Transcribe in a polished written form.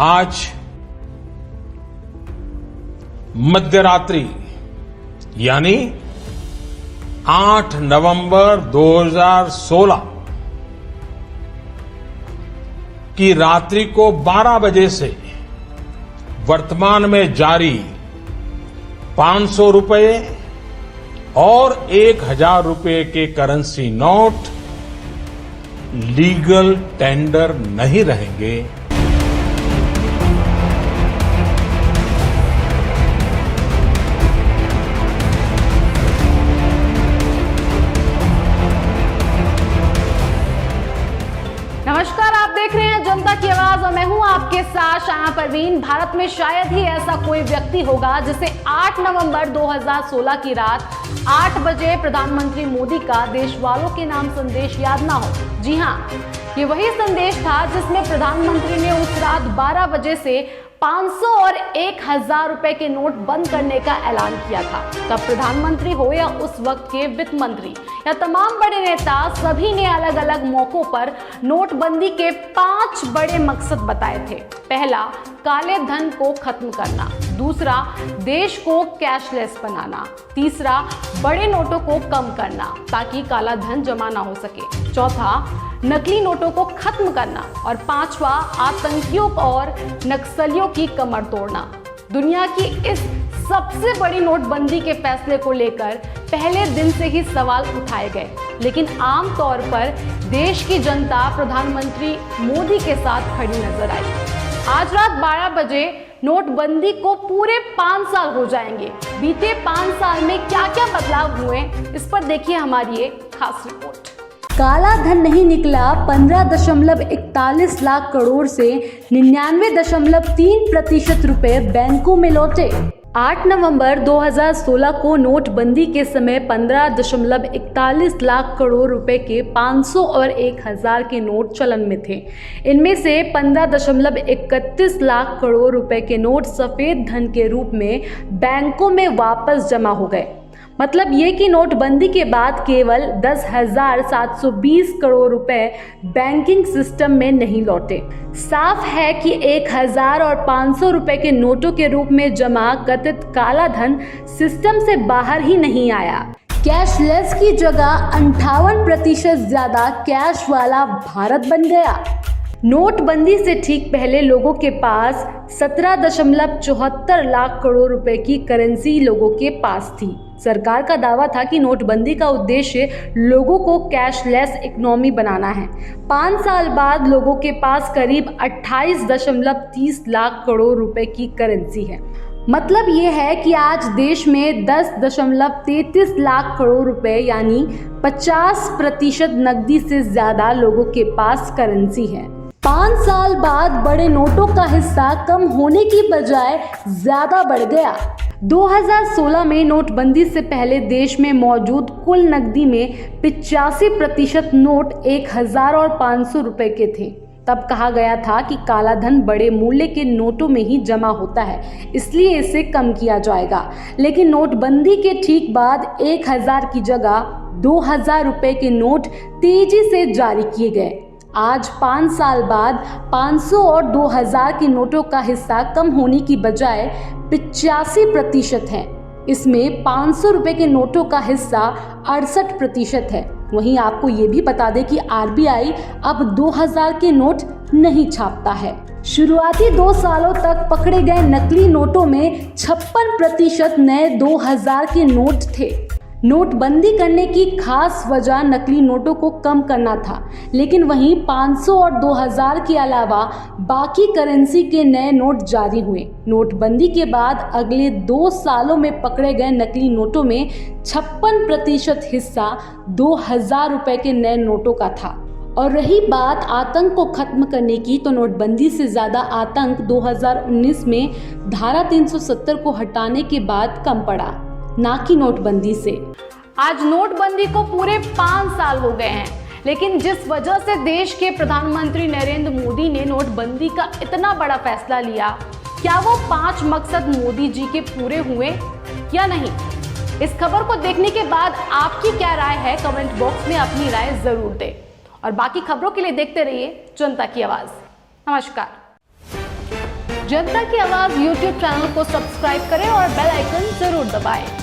आज मध्यरात्रि यानी 8 नवंबर 2016 की रात्रि को 12 बजे से वर्तमान में जारी 500 रुपए और 1000 रुपए के करेंसी नोट लीगल टेंडर नहीं रहेंगे। नमस्कार, आप देख रहे हैं जनता की आवाज और मैं हूं आपके साथ शाया परवीन। भारत में शायद ही ऐसा कोई व्यक्ति होगा जिसे 8 नवंबर 2016 की रात 8 बजे प्रधानमंत्री मोदी का देश वालों के नाम संदेश याद ना हो। जी हां, ये वही संदेश था जिसमें प्रधानमंत्री ने उस रात 12 बजे से 500 और 1000 रुपए के नोट बंद करने का ऐलान किया था। तब प्रधानमंत्री हो या उस वक्त के वित्त मंत्री या तमाम बड़े नेता, सभी ने अलग अलग मौकों पर नोटबंदी के 5 बड़े मकसद बताए थे। पहला, काले धन को खत्म करना। दूसरा, देश को कैशलेस बनाना। तीसरा, बड़े नोटों को कम करना ताकि काला धन जमा ना हो सके। चौथा, नकली नोटों को खत्म करना। और पांचवा, आतंकियों और नक्सलियों की कमर तोड़ना। दुनिया की इस सबसे बड़ी नोटबंदी के फैसले को लेकर पहले दिन से ही सवाल उठाए गए, लेकिन आम तौर पर देश की जनता प्रधानमंत्री मोदी के साथ खड़ी नजर आई। आज रात 12 बजे नोटबंदी को पूरे 5 साल हो जाएंगे। बीते 5 साल में क्या क्या बदलाव हुए, इस पर देखिए हमारी ये खास रिपोर्ट। काला धन नहीं निकला 15.41 लाख करोड़ से 99.3% रुपए बैंकों में लौटे। 8 नवंबर 2016 को नोटबंदी के समय 15.41 लाख करोड़ रुपए के 500 और 1000 के नोट चलन में थे। इनमें से 15.31 लाख करोड़ रुपए के नोट सफेद धन के रूप में बैंकों में वापस जमा हो गए। मतलब ये कि नोटबंदी के बाद केवल 10,720 करोड़ रुपए बैंकिंग सिस्टम में नहीं लौटे। साफ है कि 1000 और 500 रुपए के नोटों के रूप में जमा कथित काला धन सिस्टम से बाहर ही नहीं आया। कैशलेस की जगह 58% ज्यादा कैश वाला भारत बन गया। नोटबंदी से ठीक पहले लोगों के पास 17.74 लाख करोड़ रुपए की करेंसी लोगों के पास थी। सरकार का दावा था कि नोटबंदी का उद्देश्य लोगों को कैशलेस इकोनॉमी बनाना है। 5 साल बाद लोगों के पास करीब 28.30 लाख करोड़ रुपए की करेंसी है। मतलब ये है कि आज देश में 10.33 लाख करोड़ रुपए यानी 50% नकदी से ज्यादा लोगों के पास करेंसी है। 5 साल बाद बड़े नोटों का हिस्सा कम होने की बजाय ज्यादा बढ़ गया। 2016 में नोटबंदी से पहले देश में मौजूद कुल नकदी में 85% नोट 1000 और 500 रुपए के थे। तब कहा गया था कि काला धन बड़े मूल्य के नोटों में ही जमा होता है, इसलिए इसे कम किया जाएगा। लेकिन नोटबंदी के ठीक बाद 1000 की जगह 2000 रुपए के नोट तेजी से जारी किए गए। आज 5 साल बाद 500 और 2000 के नोटों का हिस्सा कम होने की बजाय 85% है। इसमें 500 रुपए के नोटों का हिस्सा 68% है। वहीं आपको ये भी बता दें कि आरबीआई अब 2000 के नोट नहीं छापता है। शुरुआती 2 सालों तक पकड़े गए नकली नोटों में 56% नए 2000 के नोट थे। नोटबंदी करने की खास वजह नकली नोटों को कम करना था, लेकिन वहीं 500 और 2000 के अलावा बाकी करेंसी के नए नोट जारी हुए। नोटबंदी के बाद अगले 2 सालों में पकड़े गए नकली नोटों में 56% हिस्सा 2000 रुपए के नए नोटों का था। और रही बात आतंक को खत्म करने की, तो नोटबंदी से ज्यादा आतंक 2019 में धारा 370 को हटाने के बाद कम पड़ा, ना कि नोटबंदी से। आज नोटबंदी को पूरे 5 साल हो गए हैं, लेकिन जिस वजह से देश के प्रधानमंत्री नरेंद्र मोदी ने नोटबंदी का इतना बड़ा फैसला लिया, क्या वो 5 मकसद मोदी जी के पूरे हुए या नहीं? इस खबर को देखने के बाद आपकी क्या राय है, कमेंट बॉक्स में अपनी राय जरूर दें। और बाकी खबरों के लिए देखते रहिए जनता की आवाज। नमस्कार। जनता की आवाज यूट्यूब चैनल को सब्सक्राइब करें और बेल आइकन जरूर दबाएं।